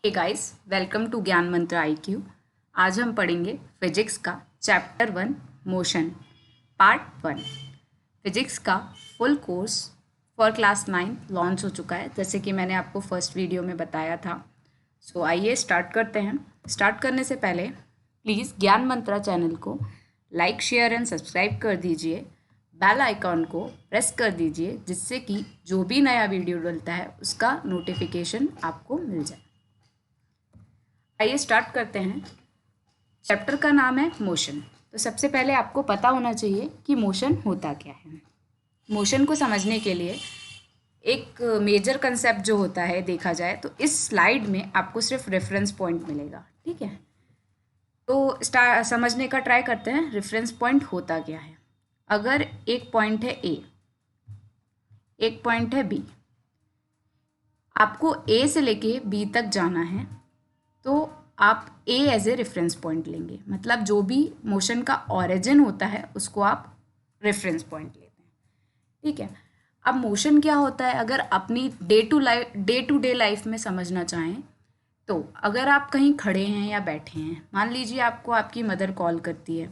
Hey guys, welcome to ज्ञान मंत्र IQ। आज हम पढ़ेंगे फिजिक्स का चैप्टर 1 मोशन पार्ट 1। फिजिक्स का full course for class 9 launch हो चुका है, जैसे कि मैंने आपको फर्स्ट वीडियो में बताया था। सो आइए स्टार्ट करते हैं। स्टार्ट करने से पहले प्लीज़ ज्ञान मंत्रा चैनल को लाइक शेयर एंड सब्सक्राइब कर दीजिए। बेल आइकॉन को प्रेस कर दीजिए, जिससे कि जो भी नया वीडियो डलता है उसका नोटिफिकेशन आपको मिल जाए। आइए स्टार्ट करते हैं। चैप्टर का नाम है मोशन। तो सबसे पहले आपको पता होना चाहिए कि मोशन होता क्या है। मोशन को समझने के लिए एक मेजर कंसेप्ट जो होता है, देखा जाए तो इस स्लाइड में आपको सिर्फ रेफरेंस पॉइंट मिलेगा, ठीक है। तो समझने का ट्राई करते हैं रेफरेंस पॉइंट होता क्या है। अगर एक पॉइंट है ए, एक पॉइंट है बी, आपको ए से लेके बी तक जाना है, तो आप ए एज ए रेफरेंस पॉइंट लेंगे। मतलब जो भी मोशन का ऑरिजिन होता है उसको आप रेफरेंस पॉइंट लेते हैं, ठीक है। अब मोशन क्या होता है, अगर अपनी डे टू डे लाइफ में समझना चाहें तो अगर आप कहीं खड़े हैं या बैठे हैं, मान लीजिए आपको आपकी मदर कॉल करती है,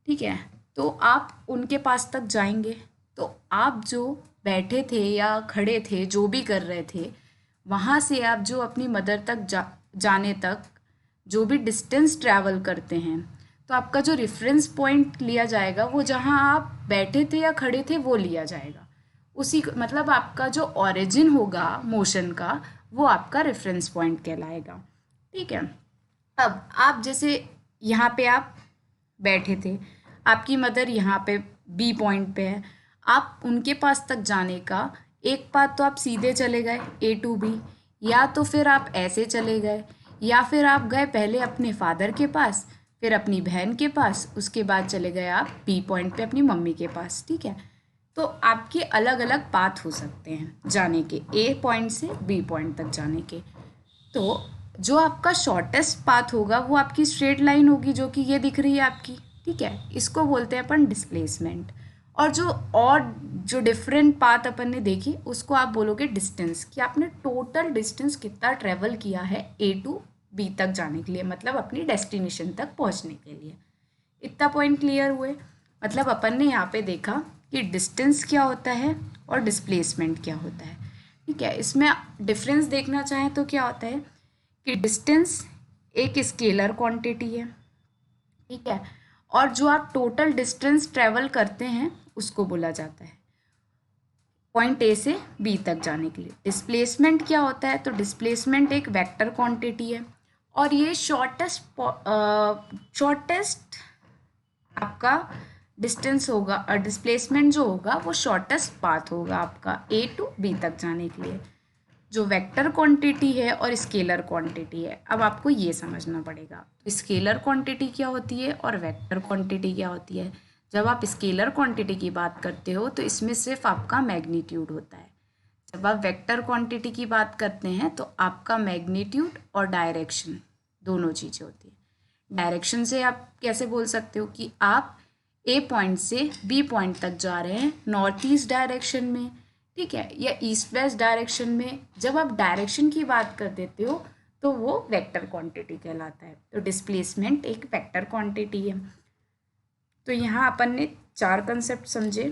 ठीक है, तो आप उनके पास तक जाएंगे। तो आप जो बैठे थे या खड़े थे, जो भी कर रहे थे, वहाँ से आप जो अपनी मदर तक जाने तक जो भी डिस्टेंस ट्रैवल करते हैं, तो आपका जो रेफरेंस पॉइंट लिया जाएगा वो जहाँ आप बैठे थे या खड़े थे वो लिया जाएगा। मतलब आपका जो ओरिजिन होगा मोशन का, वो आपका रेफरेंस पॉइंट कहलाएगा, ठीक है। अब आप जैसे यहाँ पे आप बैठे थे, आपकी मदर यहाँ पे बी पॉइंट पे है, आप उनके पास तक जाने का एक बात तो आप सीधे चले गए ए टू बी, या तो फिर आप ऐसे चले गए, या फिर आप गए पहले अपने फादर के पास, फिर अपनी बहन के पास, उसके बाद चले गए आप बी पॉइंट पे अपनी मम्मी के पास, ठीक है। तो आपके अलग अलग पाथ हो सकते हैं जाने के, ए पॉइंट से बी पॉइंट तक जाने के। तो जो आपका शॉर्टेस्ट पाथ होगा वो आपकी स्ट्रेट लाइन होगी, जो कि ये दिख रही है आपकी, ठीक है। इसको बोलते हैं अपन डिस्प्लेसमेंट। और जो डिफरेंट पाथ अपन ने देखी उसको आप बोलोगे डिस्टेंस, कि आपने टोटल डिस्टेंस कितना ट्रेवल किया है ए टू बी तक जाने के लिए, मतलब अपनी डेस्टिनेशन तक पहुंचने के लिए। इतना पॉइंट क्लियर हुए। मतलब अपन ने यहाँ पे देखा कि डिस्टेंस क्या होता है और डिस्प्लेसमेंट क्या होता है, ठीक है। इसमें डिफरेंस देखना चाहें तो क्या होता है कि डिस्टेंस एक स्केलर क्वांटिटी है, ठीक है, और जो आप टोटल डिस्टेंस ट्रेवल करते हैं उसको बोला जाता है पॉइंट ए से बी तक जाने के लिए। डिस्प्लेसमेंट क्या होता है, तो डिस्प्लेसमेंट एक वेक्टर क्वांटिटी है, और ये शॉर्टेस्ट आपका डिस्टेंस होगा, और डिस्प्लेसमेंट जो होगा वो शॉर्टेस्ट पाथ होगा आपका ए टू बी तक जाने के लिए। जो वेक्टर क्वांटिटी है और स्केलर क्वांटिटी है, अब आपको ये समझना पड़ेगा स्केलर क्वांटिटी क्या होती है और वेक्टर क्वांटिटी क्या होती है। जब आप स्केलर क्वांटिटी की बात करते हो तो इसमें सिर्फ आपका मैग्नीट्यूड होता है। जब आप वेक्टर क्वांटिटी की बात करते हैं तो आपका मैग्नीट्यूड और डायरेक्शन दोनों चीज़ें होती है। डायरेक्शन से आप कैसे बोल सकते हो कि आप ए पॉइंट से बी पॉइंट तक जा रहे हैं नॉर्थ ईस्ट डायरेक्शन में, ठीक है, या ईस्ट वेस्ट डायरेक्शन में। जब आप डायरेक्शन की बात कर देते हो तो वो वेक्टर क्वांटिटी कहलाता है। तो डिस्प्लेसमेंट एक वेक्टर क्वांटिटी है। तो यहाँ अपन ने 4 कंसेप्ट समझे।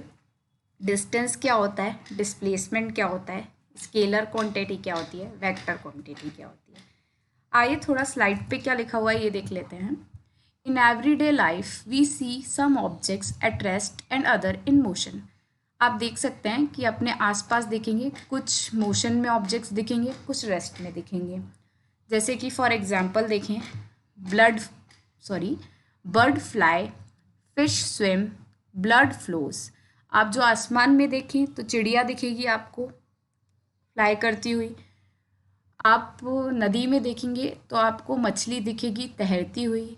डिस्टेंस क्या होता है, डिस्प्लेसमेंट क्या होता है, स्केलर क्वांटिटी क्या होती है, वेक्टर क्वांटिटी क्या होती है। आइए थोड़ा स्लाइड पे क्या लिखा हुआ है ये देख लेते हैं। In everyday life we see some objects at rest and other in motion. आप देख सकते हैं कि अपने आसपास देखेंगे कुछ मोशन में ऑब्जेक्ट्स दिखेंगे, कुछ रेस्ट में दिखेंगे। जैसे कि फॉर एग्जांपल देखें, blood sorry bird fly, fish swim, blood flows. आप जो आसमान में देखें तो चिड़िया दिखेगी आपको फ्लाई करती हुई। आप नदी में देखेंगे तो आपको मछली दिखेगी तैरती हुई।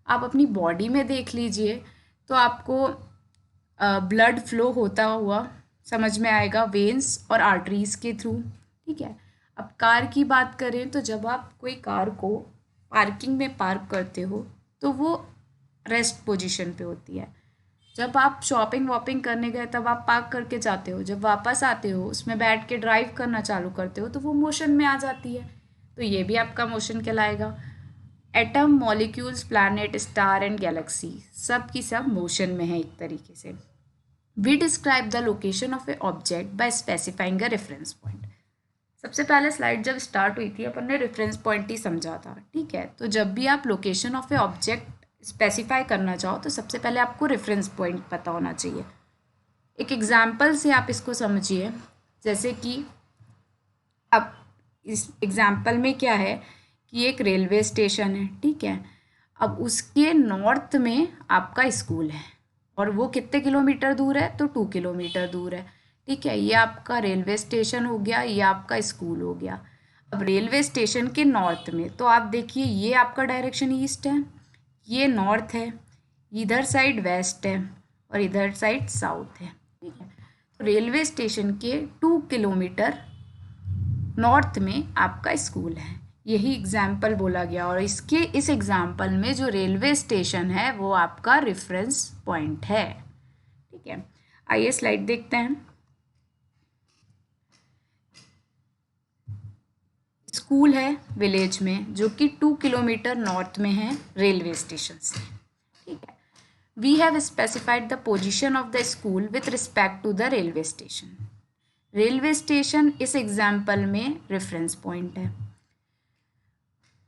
आप अपनी बॉडी में देख लीजिए तो आपको ब्लड फ्लो होता हुआ समझ में आएगा वेन्स और आर्टरीज के थ्रू, ठीक है। अब कार की बात करें तो जब आप कोई कार को पार्किंग में पार्क करते हो तो वो रेस्ट पोजीशन पे होती है। जब आप शॉपिंग वॉपिंग करने गए तब आप पार्क करके जाते हो, जब वापस आते हो उसमें बैठ के ड्राइव करना चालू करते हो तो वो मोशन में आ जाती है। तो ये भी आपका मोशन कहलाएगा। Atom, molecules, planet, star and galaxy सब की सब मोशन में है एक तरीके से। We describe the location of a object by specifying a reference point. सबसे पहले स्लाइड जब स्टार्ट हुई थी अपन ने रेफरेंस पॉइंट ही समझा था, ठीक है। तो जब भी आप location of a object specify करना चाहो तो सबसे पहले आपको रेफरेंस पॉइंट पता होना चाहिए। एक एग्जाम्पल से आप इसको समझिए, जैसे कि अब इस एग्जाम्पल में क्या है कि एक रेलवे स्टेशन है, ठीक है। अब उसके नॉर्थ में आपका स्कूल है और वो कितने किलोमीटर दूर है, तो 2 किलोमीटर दूर है, ठीक है। ये आपका रेलवे स्टेशन हो गया, ये आपका स्कूल हो गया। अब रेलवे स्टेशन के नॉर्थ में तो आप देखिए ये आपका डायरेक्शन ईस्ट है, ये नॉर्थ है, इधर साइड वेस्ट है और इधर साइड साउथ है, ठीक है। तो रेलवे स्टेशन के 2 किलोमीटर नॉर्थ में आपका स्कूल है, यही एग्जाम्पल बोला गया। और इस एग्जाम्पल में जो रेलवे स्टेशन है वो आपका रेफरेंस पॉइंट है, ठीक है। आइए स्लाइड देखते हैं। स्कूल है विलेज में जो कि 2 किलोमीटर नॉर्थ में है रेलवे स्टेशन से, ठीक है। We have specified the position of the school with respect to the railway station. Railway station इस एग्जाम्पल में रेफरेंस पॉइंट है।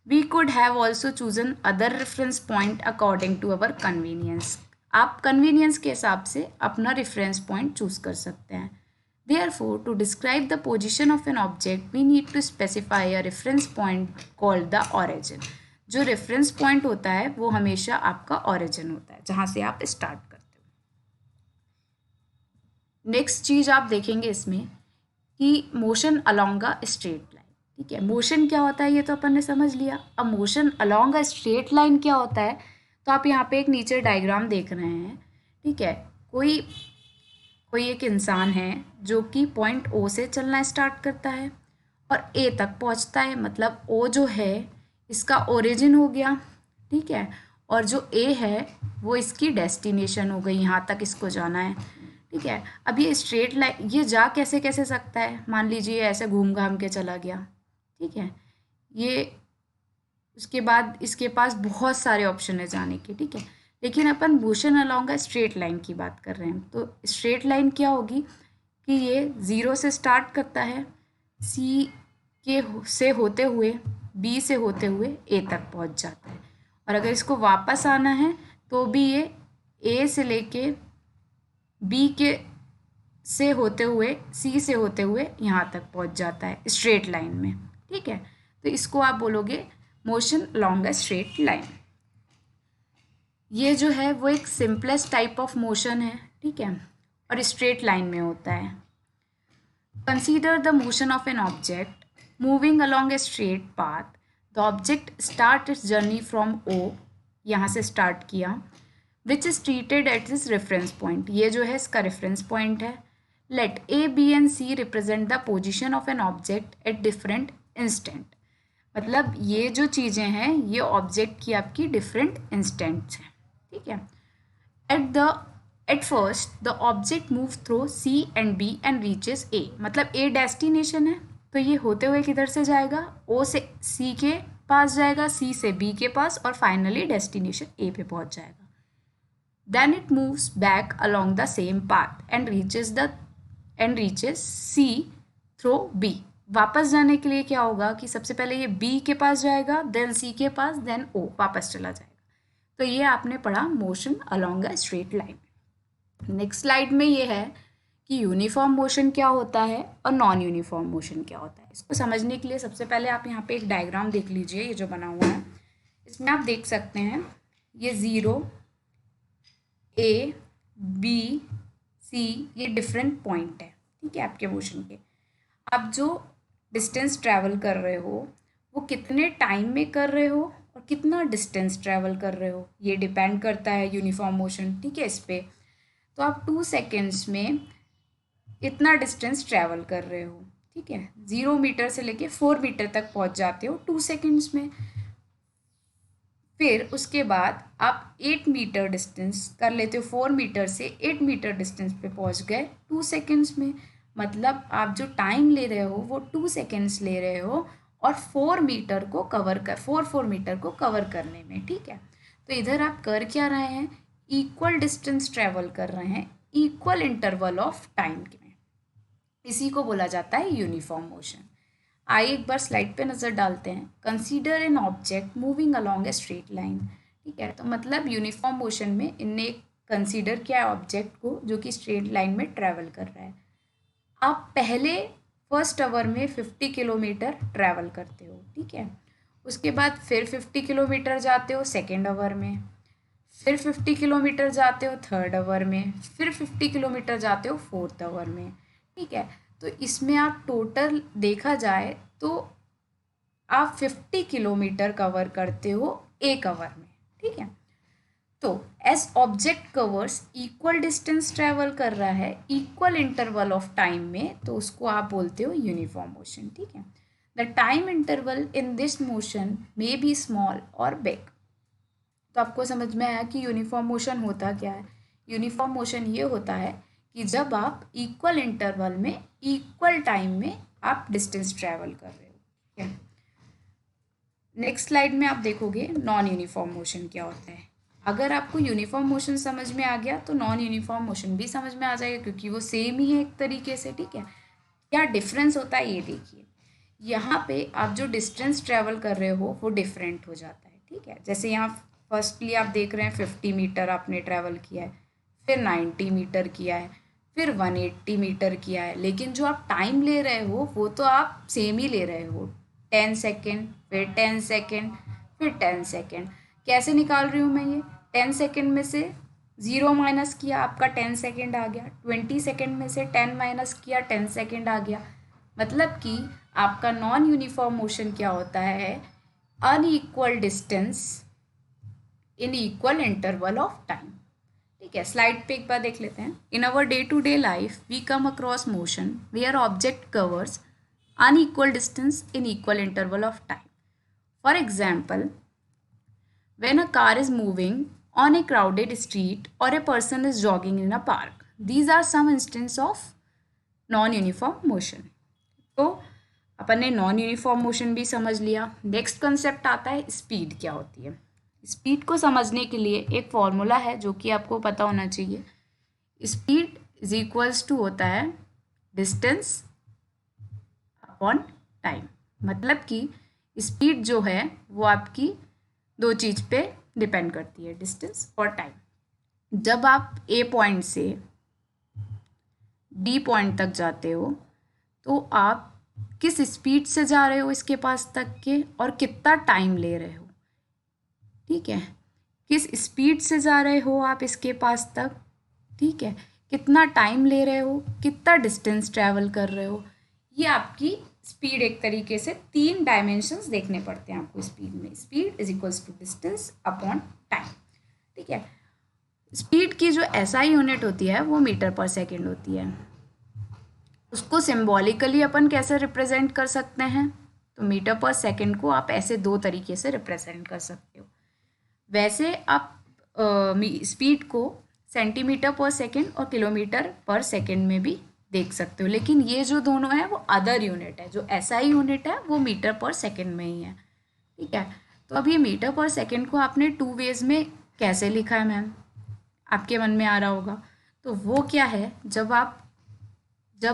We could have also chosen other reference point according to our convenience. आप convenience के हिसाब से अपना reference point choose कर सकते हैं। Therefore, to describe the position of an object, we need to specify a reference point called the origin. जो reference point होता है वो हमेशा आपका origin होता है, जहाँ से आप स्टार्ट करते हो। नेक्स्ट चीज आप देखेंगे इसमें कि motion along a straight line, ठीक है। मोशन क्या होता है ये तो अपन ने समझ लिया। अब motion along a straight line क्या होता है, तो आप यहाँ पे एक नीचे डायग्राम देख रहे हैं, ठीक है। कोई एक इंसान है जो कि पॉइंट ओ से चलना स्टार्ट करता है और ए तक पहुंचता है, मतलब ओ जो है इसका ओरिजिन हो गया, ठीक है। और जो ए है वो इसकी डेस्टिनेशन हो गई, यहाँ तक इसको जाना है, ठीक है। अब ये स्ट्रेट लाइन ये जा कैसे कैसे सकता है, मान लीजिए ऐसे घूम घाम के चला गया, ठीक है। ये उसके बाद इसके पास बहुत सारे ऑप्शन है जाने के, ठीक है। लेकिन अपन motion along a straight line की बात कर रहे हैं, तो स्ट्रेट लाइन क्या होगी कि ये 0 से स्टार्ट करता है, सी से होते हुए, बी से होते हुए ए तक पहुंच जाता है। और अगर इसको वापस आना है तो भी ये ए से लेके बी के से होते हुए, सी से होते हुए यहाँ तक पहुंच जाता है स्ट्रेट लाइन में, ठीक है। तो इसको आप बोलोगे motion along a straight line. ये जो है वो एक सिंपलेस्ट टाइप ऑफ मोशन है, ठीक है, और स्ट्रेट लाइन में होता है। Consider the motion of an object moving along a straight path. The object start its journey from O, यहाँ से स्टार्ट किया, which is treated at this reference point, ये जो है इसका रेफरेंस पॉइंट है। Let A B and C represent the position of an object at different instant. मतलब ये जो चीज़ें हैं ये ऑब्जेक्ट की आपकी डिफरेंट इंस्टेंट्स हैं, ठीक है। At first the object move through C and B and reaches A, मतलब ए डेस्टिनेशन है तो ये होते हुए किधर से जाएगा, ओ से सी के पास जाएगा, सी से बी के पास और फाइनली डेस्टिनेशन ए पे पहुंच जाएगा। Then it moves back along the same path and reaches C through B. वापस जाने के लिए क्या होगा कि सबसे पहले ये बी के पास जाएगा, देन सी के पास, देन ओ, वापस चला जाएगा। तो ये आपने पढ़ा motion along a straight line. Next slide में ये है कि यूनिफॉर्म मोशन क्या होता है और नॉन यूनिफॉर्म मोशन क्या होता है। इसको समझने के लिए सबसे पहले आप यहाँ पे एक डायग्राम देख लीजिए, ये जो बना हुआ है इसमें आप देख सकते हैं ये 0 ए बी सी ये डिफरेंट पॉइंट है, ठीक है, आपके मोशन के। आप जो डिस्टेंस ट्रैवल कर रहे हो वो कितने टाइम में कर रहे हो और कितना डिस्टेंस ट्रैवल कर रहे हो ये डिपेंड करता है यूनिफॉर्म मोशन, ठीक है, इस पर। तो आप 2 सेकेंड्स में इतना डिस्टेंस ट्रैवल कर रहे हो, ठीक है। 0 मीटर से लेके 4 मीटर तक पहुंच जाते हो 2 सेकेंड्स में। फिर उसके बाद आप 8 मीटर डिस्टेंस कर लेते हो, 4 मीटर से 8 मीटर डिस्टेंस पे पहुंच गए 2 सेकेंड्स में। मतलब आप जो टाइम ले रहे हो वो 2 सेकेंड्स ले रहे हो और 4 मीटर को कवर कर 4 मीटर को कवर करने में, ठीक है। तो इधर आप कर क्या रहे हैं, इक्वल डिस्टेंस ट्रेवल कर रहे हैं इक्वल इंटरवल ऑफ टाइम में, इसी को बोला जाता है यूनिफॉर्म मोशन। आइए एक बार स्लाइड पे नज़र डालते हैं। Consider N object moving along a straight line, ठीक है। तो मतलब यूनिफॉर्म मोशन में इनने कंसीडर किया है ऑब्जेक्ट को जो कि स्ट्रेट लाइन में ट्रैवल कर रहा है। आप पहले फर्स्ट आवर में 50 किलोमीटर ट्रैवल करते हो, ठीक है। उसके बाद फिर 50 किलोमीटर जाते हो सेकेंड आवर में, फिर 50 किलोमीटर जाते हो थर्ड आवर में, फिर 50 किलोमीटर जाते हो फोर्थ आवर में, ठीक है। तो इसमें आप टोटल देखा जाए तो आप 50 किलोमीटर कवर करते हो एक आवर में, ठीक है। तो as object covers equal distance travel कर रहा है इक्वल इंटरवल ऑफ टाइम में, तो उसको आप बोलते हो यूनिफॉर्म मोशन, ठीक है। The time interval in this motion may be small और बिग। तो आपको समझ में आया कि यूनिफॉर्म मोशन होता क्या है। यूनिफॉर्म मोशन ये होता है कि जब आप इक्वल इंटरवल में इक्वल टाइम में आप डिस्टेंस ट्रैवल कर रहे हो, ठीक है। नेक्स्ट स्लाइड में आप देखोगे नॉन यूनिफॉर्म मोशन क्या होता है। अगर आपको यूनिफॉर्म मोशन समझ में आ गया तो नॉन यूनिफॉर्म मोशन भी समझ में आ जाएगा, क्योंकि वो सेम ही है एक तरीके से, ठीक है। क्या डिफरेंस होता है ये देखिए, यहाँ पे आप जो डिस्टेंस ट्रैवल कर रहे हो वो डिफरेंट हो जाता है, ठीक है। जैसे यहाँ फर्स्टली आप देख रहे हैं 50 मीटर आपने ट्रैवल किया है, फिर 90 मीटर किया है, फिर 180 मीटर किया है, लेकिन जो आप टाइम ले रहे हो वो तो आप सेम ही ले रहे हो, 10 सेकेंड, फिर 10 सेकेंड, फिर 10 सेकेंड। कैसे निकाल रही हूँ मैं ये, 10 सेकेंड में से 0 माइनस किया आपका 10 सेकेंड आ गया, 20 सेकेंड में से 10 माइनस किया 10 सेकेंड आ गया। मतलब कि आपका नॉन यूनिफॉर्म मोशन क्या होता है, unequal distance in equal interval of time, ठीक है। स्लाइड पे एक बार देख लेते हैं। In our day to day life we come across motion where object covers unequal distance in equal interval of time. For example, when a car is moving on a crowded street or a person is jogging in a park, these are some instances of non-uniform motion. तो अपन ने non uniform motion भी समझ लिया। Next concept आता है speed क्या होती है। स्पीड को समझने के लिए एक फॉर्मूला है जो कि आपको पता होना चाहिए। स्पीड इज इक्वल्स टू होता है डिस्टेंस अपॉन टाइम। मतलब कि स्पीड जो है वो आपकी दो चीज़ पे डिपेंड करती है, डिस्टेंस और टाइम। जब आप ए पॉइंट से बी पॉइंट तक जाते हो तो आप किस स्पीड से जा रहे हो इसके पास तक के और कितना टाइम ले रहे हो, ठीक है। किस स्पीड से जा रहे हो आप इसके पास तक, ठीक है, कितना टाइम ले रहे हो, कितना डिस्टेंस ट्रैवल कर रहे हो, ये आपकी स्पीड एक तरीके से 3 डायमेंशंस देखने पड़ते हैं आपको स्पीड में। Speed is equals to distance upon time, ठीक है। स्पीड की जो एसआई यूनिट होती है वो मीटर पर सेकेंड होती है। उसको सिंबॉलिकली अपन कैसे रिप्रेजेंट कर सकते हैं, तो मीटर पर सेकेंड को आप ऐसे 2 तरीके से रिप्रेजेंट कर सकते हो। वैसे आप स्पीड को सेंटीमीटर पर सेकेंड और किलोमीटर पर सेकेंड में भी देख सकते हो, लेकिन ये जो दोनों है वो अदर यूनिट है। जो एसआई यूनिट है वो मीटर पर सेकेंड में ही है, ठीक है। तो अब ये मीटर पर सेकेंड को आपने 2 वेज में कैसे लिखा है मैम, आपके मन में आ रहा होगा। तो वो क्या है, जब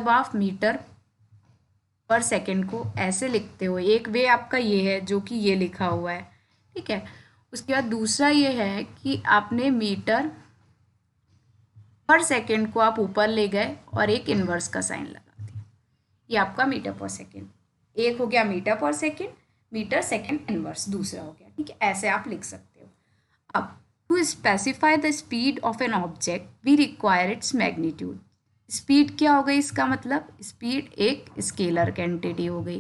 आप मीटर पर सेकेंड को ऐसे लिखते हो, एक वे आपका ये है जो कि ये लिखा हुआ है, ठीक है। उसके बाद दूसरा ये है कि आपने मीटर पर सेकेंड को आप ऊपर ले गए और एक इन्वर्स का साइन लगा दिया, ये आपका मीटर पर सेकेंड। एक हो गया मीटर पर सेकेंड, मीटर सेकेंड इन्वर्स दूसरा हो गया, ठीक है। ऐसे आप लिख सकते हो। अब to specify the speed of an object we require its magnitude. Speed क्या हो गई, इसका मतलब स्पीड एक स्केलर क्वांटिटी हो गई।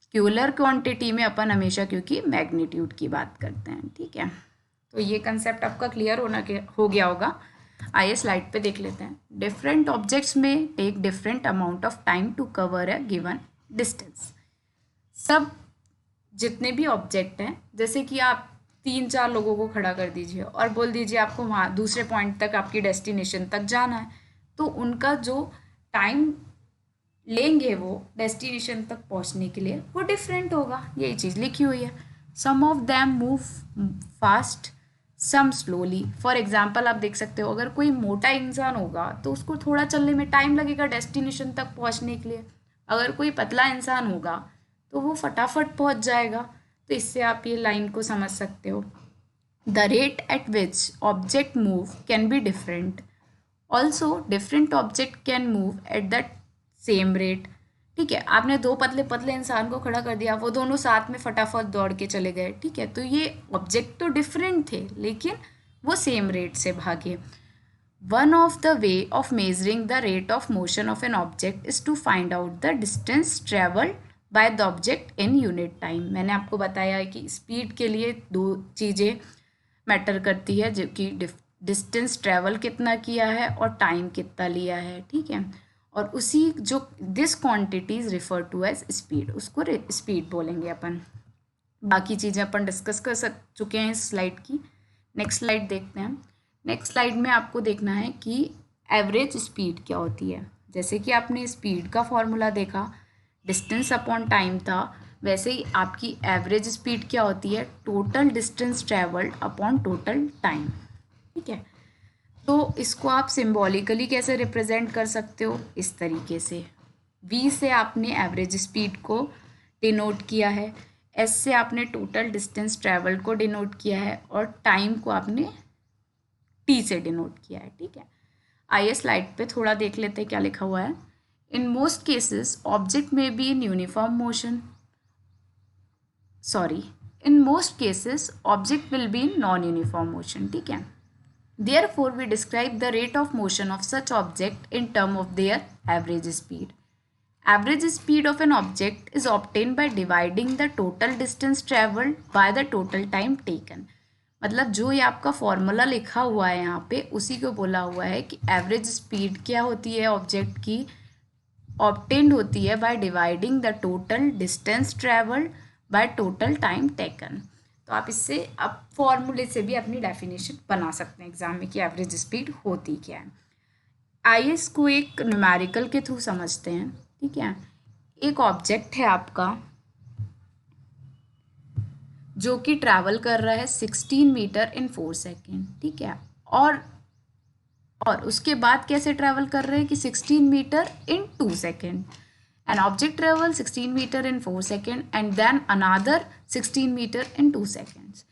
स्केलर क्वांटिटी में अपन हमेशा क्योंकि मैग्नीट्यूड की बात करते हैं, ठीक है। तो ये कंसेप्ट आपका क्लियर हो गया होगा। आइए स्लाइड पे देख लेते हैं। डिफरेंट ऑब्जेक्ट्स में take different amount of time to cover a given distance. सब जितने भी ऑब्जेक्ट हैं, जैसे कि आप 3-4 लोगों को खड़ा कर दीजिए और बोल दीजिए आपको वहाँ दूसरे पॉइंट तक आपकी डेस्टिनेशन तक जाना है, तो उनका जो टाइम लेंगे वो डेस्टिनेशन तक पहुंचने के लिए वो डिफरेंट होगा। यही चीज़ लिखी हुई है। Some of them move fast, some slowly. For example आप देख सकते हो, अगर कोई मोटा इंसान होगा तो उसको थोड़ा चलने में टाइम लगेगा डेस्टिनेशन तक पहुंचने के लिए। अगर कोई पतला इंसान होगा तो वो फटाफट पहुंच जाएगा। तो इससे आप ये लाइन को समझ सकते हो। The rate at which object move can be different, also different object can move at the same rate. ठीक है, आपने दो पतले पतले इंसान को खड़ा कर दिया, वो दोनों साथ में फटाफट दौड़ के चले गए। ठीक है, तो ये ऑब्जेक्ट तो डिफरेंट थे लेकिन वो सेम रेट से भागे। One of the way of measuring the rate of motion of an object is to find out the distance travelled by the object in unit time. मैंने आपको बताया है कि स्पीड के लिए दो चीज़ें मैटर करती है, जो कि डिस्टेंस ट्रेवल कितना किया है और टाइम कितना लिया है। ठीक है, और उसी जो this quantities refer to as speed, उसको स्पीड बोलेंगे अपन। बाकी चीज़ें अपन डिस्कस कर चुके हैं इस स्लाइड की। नेक्स्ट स्लाइड देखते हैं। नेक्स्ट स्लाइड में आपको देखना है कि एवरेज स्पीड क्या होती है। जैसे कि आपने स्पीड का फॉर्मूला देखा, डिस्टेंस अपॉन टाइम था, वैसे ही आपकी एवरेज स्पीड क्या होती है, total distance travelled upon total time. ठीक है, तो इसको आप सिंबॉलिकली कैसे रिप्रेजेंट कर सकते हो, इस तरीके से। V से आपने एवरेज स्पीड को डिनोट किया है, S से आपने टोटल डिस्टेंस ट्रेवल्ड को डिनोट किया है और टाइम को आपने T से डिनोट किया है। ठीक है, आइए स्लाइड पे थोड़ा देख लेते हैं क्या लिखा हुआ है। इन मोस्ट केसेस ऑब्जेक्ट में be in uniform motion, in most cases object will be in non-uniform motion। ठीक है, therefore we describe the rate of motion of such object in term of their average speed। Average speed of an object is obtained by dividing the total distance traveled by the total time taken। मतलब जो ये आपका formula लिखा हुआ है यहाँ पे, उसी को बोला हुआ है कि एवरेज स्पीड क्या होती है ऑब्जेक्ट की, ऑब्टेन्ड होती है by dividing the total distance travelled by total time taken. तो आप इससे अब फॉर्मूले से भी अपनी डेफिनेशन बना सकते हैं एग्जाम में कि एवरेज स्पीड होती क्या है। आइए इसको एक न्यूमेरिकल के थ्रू समझते हैं। ठीक है, एक ऑब्जेक्ट है आपका जो कि ट्रैवल कर रहा है 16 मीटर इन 4 सेकेंड। ठीक है, और उसके बाद कैसे ट्रैवल कर रहे हैं कि 16 metre in 2 second. An object travel 16 metre in 4 second and then another 16 metre in 2 seconds.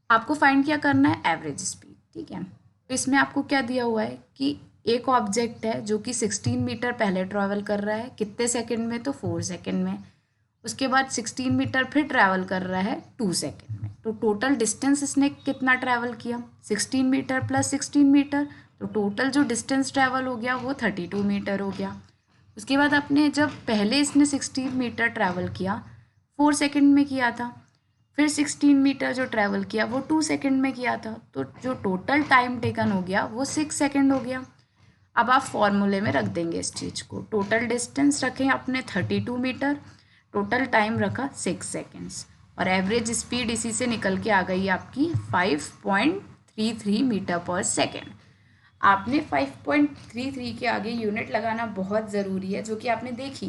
आपको फाइंड क्या करना है, एवरेज स्पीड। ठीक है, तो इसमें आपको क्या दिया हुआ है कि एक ऑब्जेक्ट है जो कि 16 मीटर पहले ट्रैवल कर रहा है, कितने सेकेंड में, तो 4 सेकेंड में। उसके बाद 16 मीटर फिर ट्रैवल कर रहा है 2 सेकेंड में। तो टोटल डिस्टेंस इसने कितना ट्रैवल किया, 16 मीटर प्लस 16 मीटर, तो टोटल जो डिस्टेंस ट्रैवल हो गया वो 32 मीटर हो गया। उसके बाद अपने जब पहले इसने 16 मीटर ट्रैवल किया 4 सेकेंड में किया था, फिर 16 मीटर जो ट्रैवल किया वो 2 सेकेंड में किया था, तो जो टोटल टाइम टेकन हो गया वो 6 सेकेंड हो गया। अब आप फॉर्मूले में रख देंगे इस चीज़ को, टोटल डिस्टेंस रखें अपने 32 मीटर, टोटल टाइम रखा 6 सेकेंड्स, और एवरेज स्पीड इसी से निकल के आ गई आपकी 5.33 मीटर पर सेकेंड। आपने 5.33 के आगे यूनिट लगाना बहुत ज़रूरी है, जो कि आपने देखी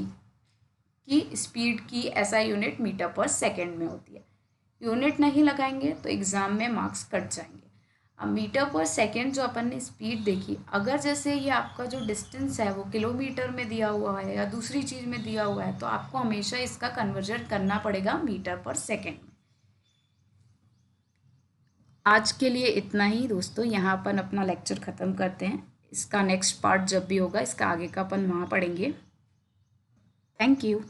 कि स्पीड की SI यूनिट मीटर पर सेकेंड में होती है। यूनिट नहीं लगाएंगे तो एग्ज़ाम में मार्क्स कट जाएंगे। अब मीटर पर सेकेंड जो अपन ने स्पीड देखी, अगर जैसे ये आपका जो डिस्टेंस है वो किलोमीटर में दिया हुआ है या दूसरी चीज़ में दिया हुआ है, तो आपको हमेशा इसका कन्वर्जन करना पड़ेगा मीटर पर सेकेंड में। आज के लिए इतना ही दोस्तों, यहाँ अपन अपना लेक्चर ख़त्म करते हैं। इसका नेक्स्ट पार्ट जब भी होगा, इसका आगे का अपन वहाँ पढ़ेंगे। Thank you.